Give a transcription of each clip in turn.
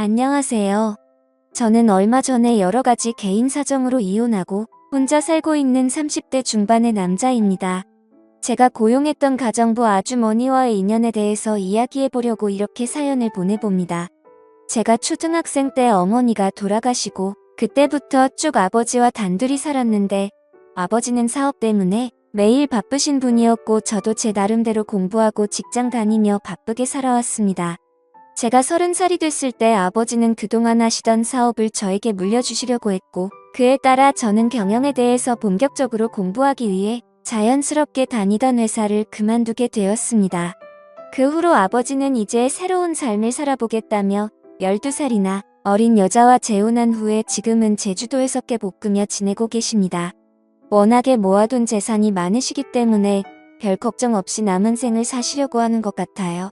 안녕하세요. 저는 얼마 전에 여러 가지 개인 사정으로 이혼하고 혼자 살고 있는 30대 중반의 남자입니다. 제가 고용했던 가정부 아주머니와의 인연에 대해서 이야기해보려고 이렇게 사연을 보내봅니다. 제가 초등학생 때 어머니가 돌아가시고 그때부터 쭉 아버지와 단둘이 살았는데 아버지는 사업 때문에 매일 바쁘신 분이었고 저도 제 나름대로 공부하고 직장 다니며 바쁘게 살아왔습니다. 제가 30살이 됐을 때 아버지는 그동안 하시던 사업을 저에게 물려주시려고 했고 그에 따라 저는 경영에 대해서 본격적으로 공부하기 위해 자연스럽게 다니던 회사를 그만두게 되었습니다. 그 후로 아버지는 이제 새로운 삶을 살아보겠다며 12살이나 어린 여자와 재혼한 후에 지금은 제주도에서 꽤 볶으며 지내고 계십니다. 워낙에 모아둔 재산이 많으시기 때문에 별 걱정 없이 남은 생을 사시려고 하는 것 같아요.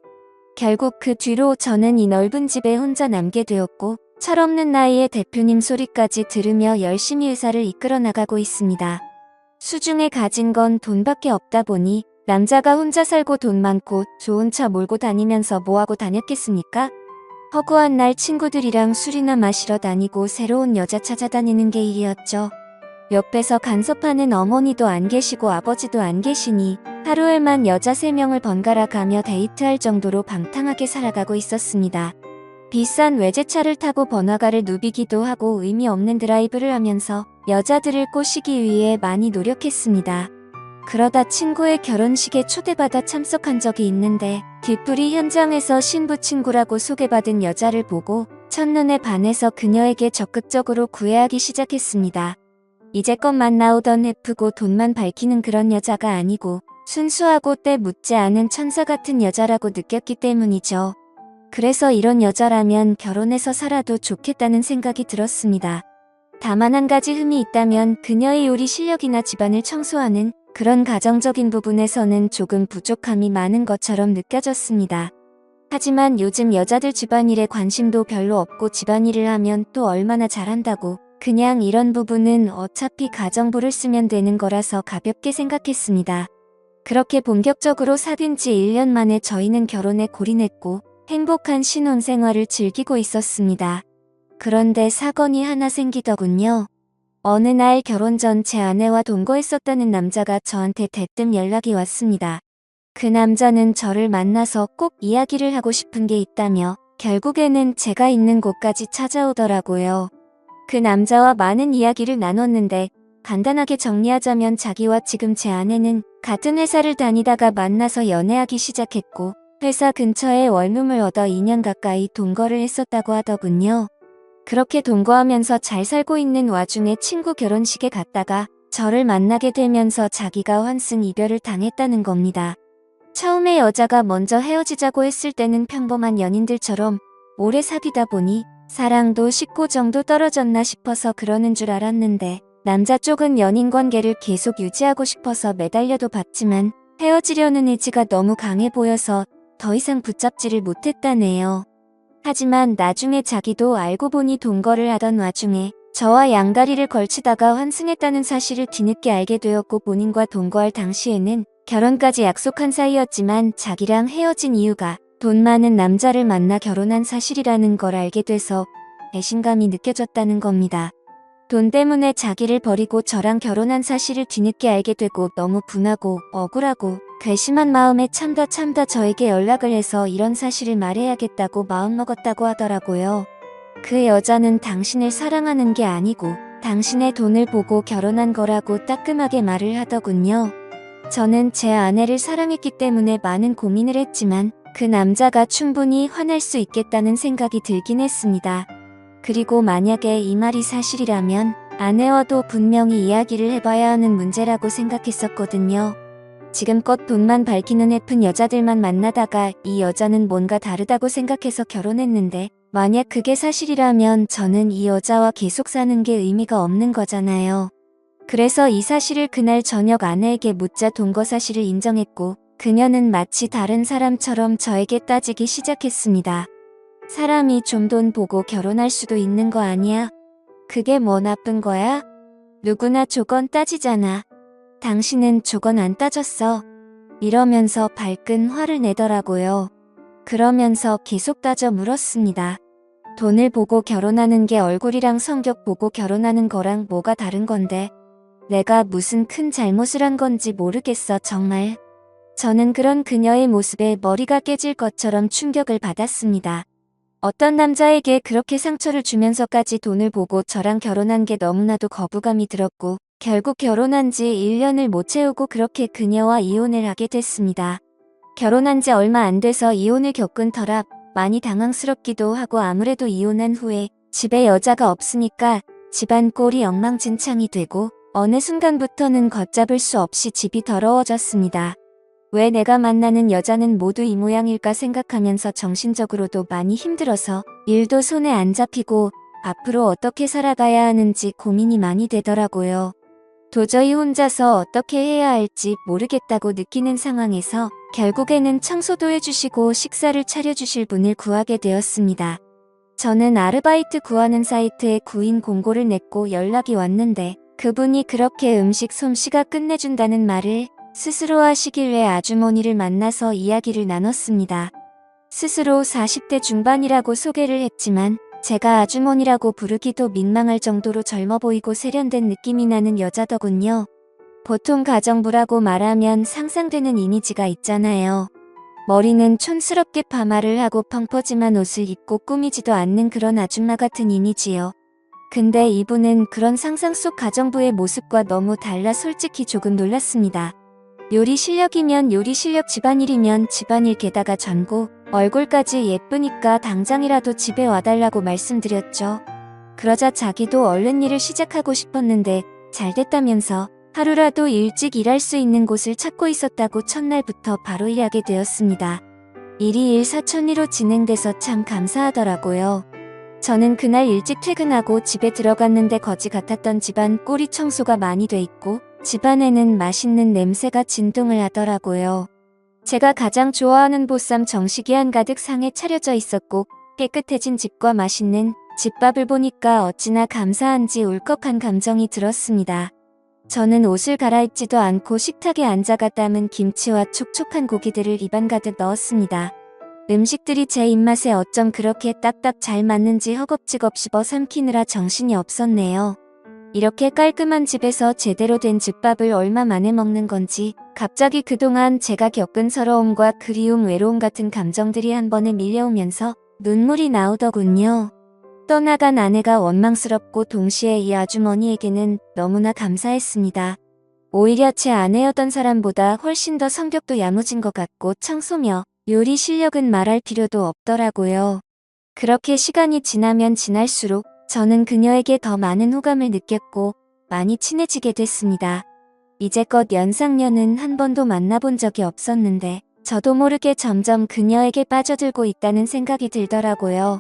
결국 그 뒤로 저는 이 넓은 집에 혼자 남게 되었고 철없는 나이에 대표님 소리까지 들으며 열심히 회사를 이끌어 나가고 있습니다. 수중에 가진 건 돈밖에 없다 보니 남자가 혼자 살고 돈 많고 좋은 차 몰고 다니면서 뭐하고 다녔겠습니까? 허구한 날 친구들이랑 술이나 마시러 다니고 새로운 여자 찾아다니는 게 일이었죠. 옆에서 간섭하는 어머니도 안 계시고 아버지도 안 계시니 하루에만 여자 3명을 번갈아 가며 데이트할 정도로 방탕하게 살아가고 있었습니다. 비싼 외제차를 타고 번화가를 누비기도 하고 의미 없는 드라이브를 하면서 여자들을 꼬시기 위해 많이 노력했습니다. 그러다 친구의 결혼식에 초대받아 참석한 적이 있는데 뒤풀이 현장에서 신부 친구라고 소개받은 여자를 보고 첫눈에 반해서 그녀에게 적극적으로 구애하기 시작했습니다. 이제껏 만나오던 예쁘고 돈만 밝히는 그런 여자가 아니고 순수하고 때 묻지 않은 천사 같은 여자라고 느꼈기 때문이죠. 그래서 이런 여자라면 결혼해서 살아도 좋겠다는 생각이 들었습니다. 다만 한 가지 흠이 있다면 그녀의 요리 실력이나 집안을 청소하는 그런 가정적인 부분에서는 조금 부족함이 많은 것처럼 느껴졌습니다. 하지만 요즘 여자들 집안일에 관심도 별로 없고 집안일을 하면 또 얼마나 잘한다고 그냥 이런 부분은 어차피 가정부를 쓰면 되는 거라서 가볍게 생각했습니다. 그렇게 본격적으로 사귄 지 1년 만에 저희는 결혼에 골인했고 행복한 신혼생활을 즐기고 있었습니다. 그런데 사건이 하나 생기더군요. 어느 날 결혼 전 제 아내와 동거했었다는 남자가 저한테 대뜸 연락이 왔습니다. 그 남자는 저를 만나서 꼭 이야기를 하고 싶은 게 있다며 결국에는 제가 있는 곳까지 찾아오더라고요. 그 남자와 많은 이야기를 나눴는데 간단하게 정리하자면 자기와 지금 제 아내는 같은 회사를 다니다가 만나서 연애하기 시작했고 회사 근처에 원룸을 얻어 2년 가까이 동거를 했었다고 하더군요. 그렇게 동거하면서 잘 살고 있는 와중에 친구 결혼식에 갔다가 저를 만나게 되면서 자기가 환승 이별을 당했다는 겁니다. 처음에 여자가 먼저 헤어지자고 했을 때는 평범한 연인들처럼 오래 사귀다 보니 사랑도 식고 정도 떨어졌나 싶어서 그러는 줄 알았는데 남자 쪽은 연인 관계를 계속 유지하고 싶어서 매달려도 봤지만 헤어지려는 의지가 너무 강해 보여서 더 이상 붙잡지를 못했다네요. 하지만 나중에 자기도 알고 보니 동거를 하던 와중에 저와 양다리를 걸치다가 환승했다는 사실을 뒤늦게 알게 되었고 본인과 동거할 당시에는 결혼까지 약속한 사이였지만 자기랑 헤어진 이유가 돈 많은 남자를 만나 결혼한 사실이라는 걸 알게 돼서 배신감이 느껴졌다는 겁니다. 돈 때문에 자기를 버리고 저랑 결혼한 사실을 뒤늦게 알게 되고 너무 분하고 억울하고 괘씸한 마음에 참다 저에게 연락을 해서 이런 사실을 말해야겠다고 마음먹었다고 하더라고요. 그 여자는 당신을 사랑하는 게 아니고 당신의 돈을 보고 결혼한 거라고 따끔하게 말을 하더군요. 저는 제 아내를 사랑했기 때문에 많은 고민을 했지만 그 남자가 충분히 화날 수 있겠다는 생각이 들긴 했습니다. 그리고 만약에 이 말이 사실이라면 아내와도 분명히 이야기를 해봐야 하는 문제라고 생각했었거든요. 지금껏 돈만 밝히는 예쁜 여자들만 만나다가 이 여자는 뭔가 다르다고 생각해서 결혼했는데 만약 그게 사실이라면 저는 이 여자와 계속 사는 게 의미가 없는 거잖아요. 그래서 이 사실을 그날 저녁 아내에게 묻자 동거 사실을 인정했고 그녀는 마치 다른 사람처럼 저에게 따지기 시작했습니다. 사람이 좀 돈 보고 결혼할 수도 있는 거 아니야? 그게 뭐 나쁜 거야? 누구나 조건 따지잖아. 당신은 조건 안 따졌어. 이러면서 발끈 화를 내더라고요. 그러면서 계속 따져 물었습니다. 돈을 보고 결혼하는 게 얼굴이랑 성격 보고 결혼하는 거랑 뭐가 다른 건데 내가 무슨 큰 잘못을 한 건지 모르겠어 정말. 저는 그런 그녀의 모습에 머리가 깨질 것처럼 충격을 받았습니다. 어떤 남자에게 그렇게 상처를 주면서까지 돈을 보고 저랑 결혼한 게 너무나도 거부감이 들었고 결국 결혼한 지 1년을 못 채우고 그렇게 그녀와 이혼을 하게 됐습니다. 결혼한 지 얼마 안 돼서 이혼을 겪은 터라 많이 당황스럽기도 하고 아무래도 이혼한 후에 집에 여자가 없으니까 집안 꼴이 엉망진창이 되고 어느 순간부터는 걷잡을 수 없이 집이 더러워졌습니다. 왜 내가 만나는 여자는 모두 이 모양일까 생각하면서 정신적으로도 많이 힘들어서 일도 손에 안 잡히고 앞으로 어떻게 살아가야 하는지 고민이 많이 되더라고요. 도저히 혼자서 어떻게 해야 할지 모르겠다고 느끼는 상황에서 결국에는 청소도 해주시고 식사를 차려주실 분을 구하게 되었습니다. 저는 아르바이트 구하는 사이트에 구인 공고를 냈고 연락이 왔는데 그분이 그렇게 음식 솜씨가 끝내준다는 말을 스스로 하시길래 아주머니를 만나서 이야기를 나눴습니다. 스스로 40대 중반이라고 소개를 했지만 제가 아주머니라고 부르기도 민망할 정도로 젊어 보이고 세련된 느낌이 나는 여자더군요. 보통 가정부라고 말하면 상상되는 이미지가 있잖아요. 머리는 촌스럽게 파마를 하고 펑퍼짐한 옷을 입고 꾸미지도 않는 그런 아줌마 같은 이미지요. 근데 이분은 그런 상상 속 가정부의 모습과 너무 달라 솔직히 조금 놀랐습니다. 요리 실력이면 요리 실력, 집안일이면 집안일, 게다가 전고 얼굴까지 예쁘니까 당장이라도 집에 와달라고 말씀드렸죠. 그러자 자기도 얼른 일을 시작하고 싶었는데 잘 됐다면서 하루라도 일찍 일할 수 있는 곳을 찾고 있었다고 첫날부터 바로 일하게 되었습니다. 일이 일사천리로 진행돼서 참 감사하더라고요. 저는 그날 일찍 퇴근하고 집에 들어갔는데 거지 같았던 집안 꼴이 청소가 많이 돼 있고 집안에는 맛있는 냄새가 진동을 하더라고요. 제가 가장 좋아하는 보쌈 정식이 한가득 상에 차려져 있었고 깨끗해진 집과 맛있는 집밥을 보니까 어찌나 감사한지 울컥한 감정이 들었습니다. 저는 옷을 갈아입지도 않고 식탁에 앉아가 담은 김치와 촉촉한 고기들을 입안 가득 넣었습니다. 음식들이 제 입맛에 어쩜 그렇게 딱딱 잘 맞는지 허겁지겁 씹어 삼키느라 정신이 없었네요. 이렇게 깔끔한 집에서 제대로 된 집밥을 얼마 만에 먹는 건지 갑자기 그동안 제가 겪은 서러움과 그리움, 외로움 같은 감정들이 한 번에 밀려오면서 눈물이 나오더군요. 떠나간 아내가 원망스럽고 동시에 이 아주머니에게는 너무나 감사했습니다. 오히려 제 아내였던 사람보다 훨씬 더 성격도 야무진 것 같고 청소며 요리 실력은 말할 필요도 없더라고요. 그렇게 시간이 지나면 지날수록 저는 그녀에게 더 많은 호감을 느꼈고 많이 친해지게 됐습니다. 이제껏 연상녀는 한 번도 만나본 적이 없었는데 저도 모르게 점점 그녀에게 빠져들고 있다는 생각이 들더라고요.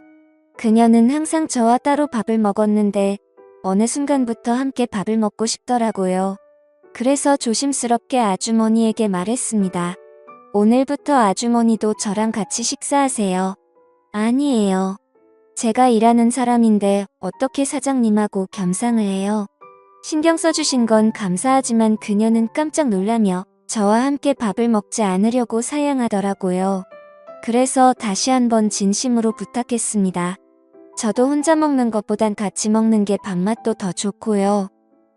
그녀는 항상 저와 따로 밥을 먹었는데 어느 순간부터 함께 밥을 먹고 싶더라고요. 그래서 조심스럽게 아주머니에게 말했습니다. 오늘부터 아주머니도 저랑 같이 식사하세요. 아니에요. 제가 일하는 사람인데 어떻게 사장님하고 겸상을 해요. 신경 써주신 건 감사하지만 그녀는 깜짝 놀라며 저와 함께 밥을 먹지 않으려고 사양하더라고요. 그래서 다시 한번 진심으로 부탁했습니다. 저도 혼자 먹는 것보단 같이 먹는 게 밥맛도 더 좋고요.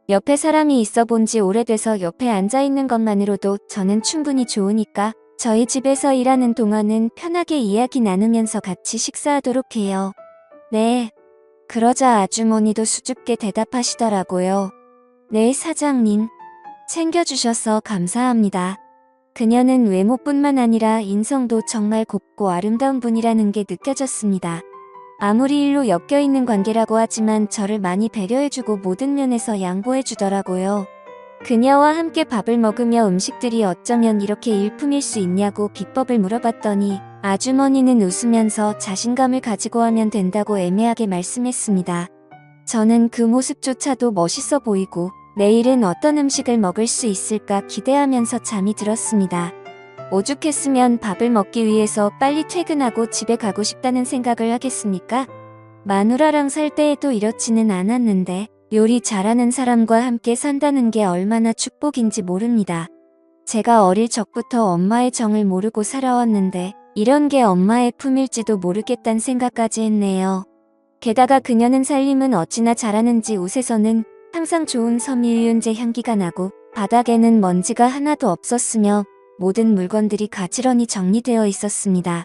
옆에 사람이 있어 본 지 오래돼서 옆에 앉아있는 것만으로도 저는 충분히 좋으니까 저희 집에서 일하는 동안은 편하게 이야기 나누면서 같이 식사하도록 해요. 네. 그러자 아주머니도 수줍게 대답하시더라고요. 네, 사장님. 챙겨주셔서 감사합니다. 그녀는 외모뿐만 아니라 인성도 정말 곱고 아름다운 분이라는 게 느껴졌습니다. 아무리 일로 엮여있는 관계라고 하지만 저를 많이 배려해주고 모든 면에서 양보해주더라고요. 그녀와 함께 밥을 먹으며 음식들이 어쩌면 이렇게 일품일 수 있냐고 비법을 물어봤더니 아주머니는 웃으면서 자신감을 가지고 하면 된다고 애매하게 말씀했습니다. 저는 그 모습조차도 멋있어 보이고 내일은 어떤 음식을 먹을 수 있을까 기대하면서 잠이 들었습니다. 오죽했으면 밥을 먹기 위해서 빨리 퇴근하고 집에 가고 싶다는 생각을 하겠습니까? 마누라랑 살 때에도 이렇지는 않았는데 요리 잘하는 사람과 함께 산다는 게 얼마나 축복인지 모릅니다. 제가 어릴 적부터 엄마의 정을 모르고 살아왔는데 이런 게 엄마의 품일지도 모르겠다는 생각까지 했네요. 게다가 그녀는 살림은 어찌나 잘하는지 옷에서는 항상 좋은 섬유유연제 향기가 나고 바닥에는 먼지가 하나도 없었으며 모든 물건들이 가지런히 정리되어 있었습니다.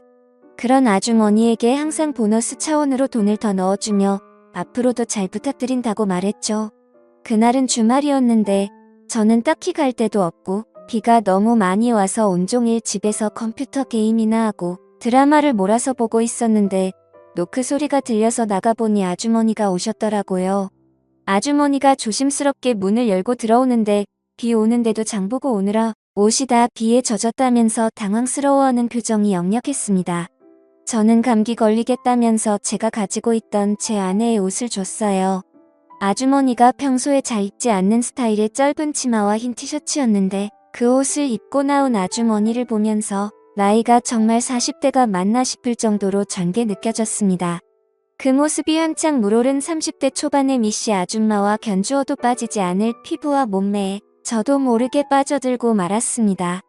그런 아주머니에게 항상 보너스 차원으로 돈을 더 넣어주며 앞으로도 잘 부탁드린다고 말했죠. 그날은 주말이었는데 저는 딱히 갈 데도 없고 비가 너무 많이 와서 온종일 집에서 컴퓨터 게임이나 하고 드라마를 몰아서 보고 있었는데 노크 소리가 들려서 나가보니 아주머니가 오셨더라고요. 아주머니가 조심스럽게 문을 열고 들어오는데 비 오는데도 장보고 오느라 옷이 다 비에 젖었다면서 당황스러워하는 표정이 역력했습니다. 저는 감기 걸리겠다면서 제가 가지고 있던 제 아내의 옷을 줬어요. 아주머니가 평소에 잘 입지 않는 스타일의 짧은 치마와 흰 티셔츠였는데 그 옷을 입고 나온 아주머니를 보면서 나이가 정말 40대가 맞나 싶을 정도로 젊게 느껴졌습니다. 그 모습이 한창 물오른 30대 초반의 미씨 아줌마와 견주어도 빠지지 않을 피부와 몸매에 저도 모르게 빠져들고 말았습니다.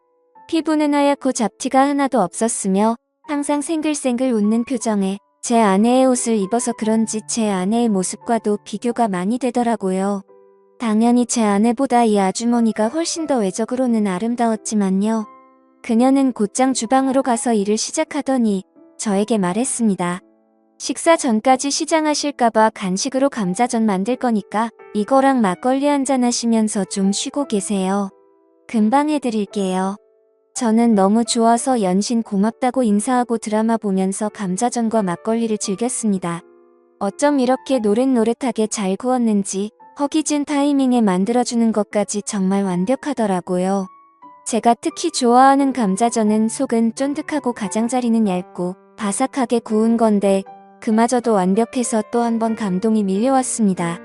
피부는 하얗고 잡티가 하나도 없었으며 항상 생글생글 웃는 표정에 제 아내의 옷을 입어서 그런지 제 아내의 모습과도 비교가 많이 되더라고요. 당연히 제 아내보다 이 아주머니가 훨씬 더 외적으로는 아름다웠지만요. 그녀는 곧장 주방으로 가서 일을 시작하더니 저에게 말했습니다. 식사 전까지 시장하실까봐 간식으로 감자전 만들 거니까 이거랑 막걸리 한잔 하시면서 좀 쉬고 계세요. 금방 해드릴게요. 저는 너무 좋아서 연신 고맙다고 인사하고 드라마 보면서 감자전과 막걸리를 즐겼습니다. 어쩜 이렇게 노릇노릇하게 잘 구웠는지 허기진 타이밍에 만들어주는 것까지 정말 완벽하더라고요. 제가 특히 좋아하는 감자전은 속은 쫀득하고 가장자리는 얇고 바삭하게 구운 건데 그마저도 완벽해서 또 한 번 감동이 밀려왔습니다.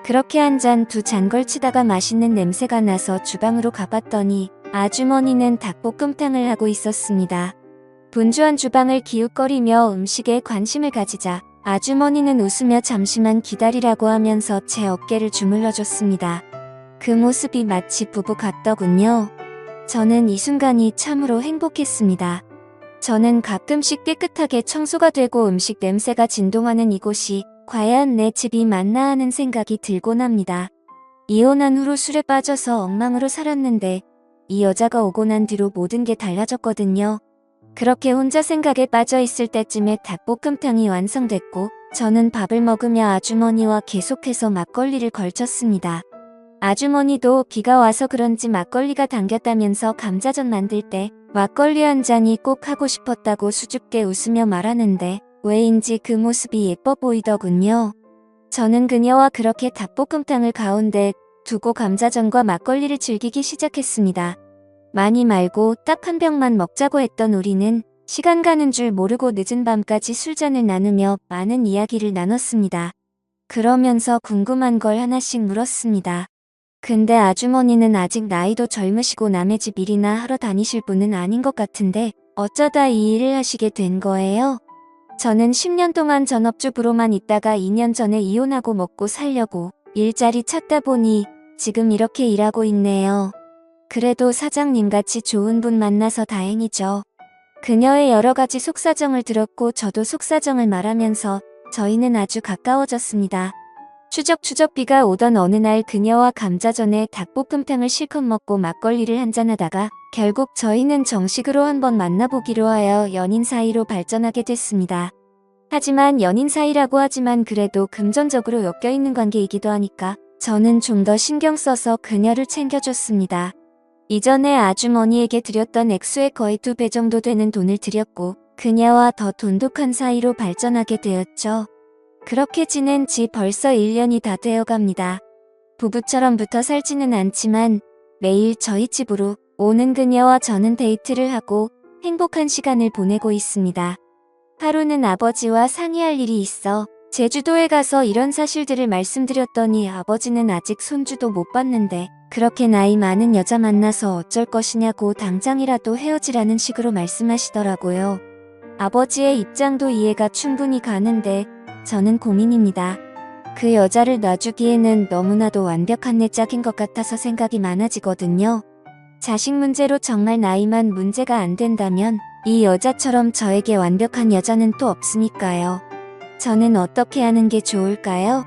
그렇게 한 잔 두 잔 걸치다가 맛있는 냄새가 나서 주방으로 가봤더니 아주머니는 닭볶음탕을 하고 있었습니다. 분주한 주방을 기웃거리며 음식에 관심을 가지자 아주머니는 웃으며 잠시만 기다리라고 하면서 제 어깨를 주물러줬습니다. 그 모습이 마치 부부 같더군요. 저는 이 순간이 참으로 행복했습니다. 저는 가끔씩 깨끗하게 청소가 되고 음식 냄새가 진동하는 이곳이 과연 내 집이 맞나 하는 생각이 들곤 합니다. 이혼한 후로 술에 빠져서 엉망으로 살았는데 이 여자가 오고 난 뒤로 모든 게 달라졌거든요. 그렇게 혼자 생각에 빠져 있을 때쯤에 닭볶음탕이 완성됐고 저는 밥을 먹으며 아주머니와 계속해서 막걸리를 걸쳤습니다. 아주머니도 비가 와서 그런지 막걸리가 당겼다면서 감자전 만들 때 막걸리 한 잔이 꼭 하고 싶었다고 수줍게 웃으며 말하는데 왜인지 그 모습이 예뻐 보이더군요. 저는 그녀와 그렇게 닭볶음탕을 가운데 두고 감자전과 막걸리를 즐기기 시작했습니다. 많이 말고 딱 한 병만 먹자고 했던 우리는 시간 가는 줄 모르고 늦은 밤까지 술잔을 나누며 많은 이야기를 나눴습니다. 그러면서 궁금한 걸 하나씩 물었습니다. 근데 아주머니는 아직 나이도 젊으시고 남의 집 일이나 하러 다니실 분은 아닌 것 같은데 어쩌다 이 일을 하시게 된 거예요? 저는 10년 동안 전업주부로만 있다가 2년 전에 이혼하고 먹고 살려고 일자리 찾다 보니 지금 이렇게 일하고 있네요. 그래도 사장님같이 좋은 분 만나서 다행이죠. 그녀의 여러 가지 속사정을 들었고 저도 속사정을 말하면서 저희는 아주 가까워졌습니다. 추적추적 비가 오던 어느 날 그녀와 감자전에 닭볶음탕을 실컷 먹고 막걸리를 한잔하다가 결국 저희는 정식으로 한번 만나보기로 하여 연인 사이로 발전하게 됐습니다. 하지만 연인 사이라고 하지만 그래도 금전적으로 엮여있는 관계이기도 하니까 저는 좀 더 신경 써서 그녀를 챙겨줬습니다. 이전에 아주머니에게 드렸던 액수의 거의 2배 정도 되는 돈을 드렸고 그녀와 더 돈독한 사이로 발전하게 되었죠. 그렇게 지낸 지 벌써 1년이 다 되어갑니다. 부부처럼 붙어 살지는 않지만 매일 저희 집으로 오는 그녀와 저는 데이트를 하고 행복한 시간을 보내고 있습니다. 하루는 아버지와 상의할 일이 있어 제주도에 가서 이런 사실들을 말씀드렸더니 아버지는 아직 손주도 못 봤는데 그렇게 나이 많은 여자 만나서 어쩔 것이냐고 당장이라도 헤어지라는 식으로 말씀하시더라고요. 아버지의 입장도 이해가 충분히 가는데 저는 고민입니다. 그 여자를 놔주기에는 너무나도 완벽한 내 짝인 것 같아서 생각이 많아지거든요. 자식 문제로 정말 나이만 문제가 안 된다면 이 여자처럼 저에게 완벽한 여자는 또 없으니까요. 저는 어떻게 하는 게 좋을까요?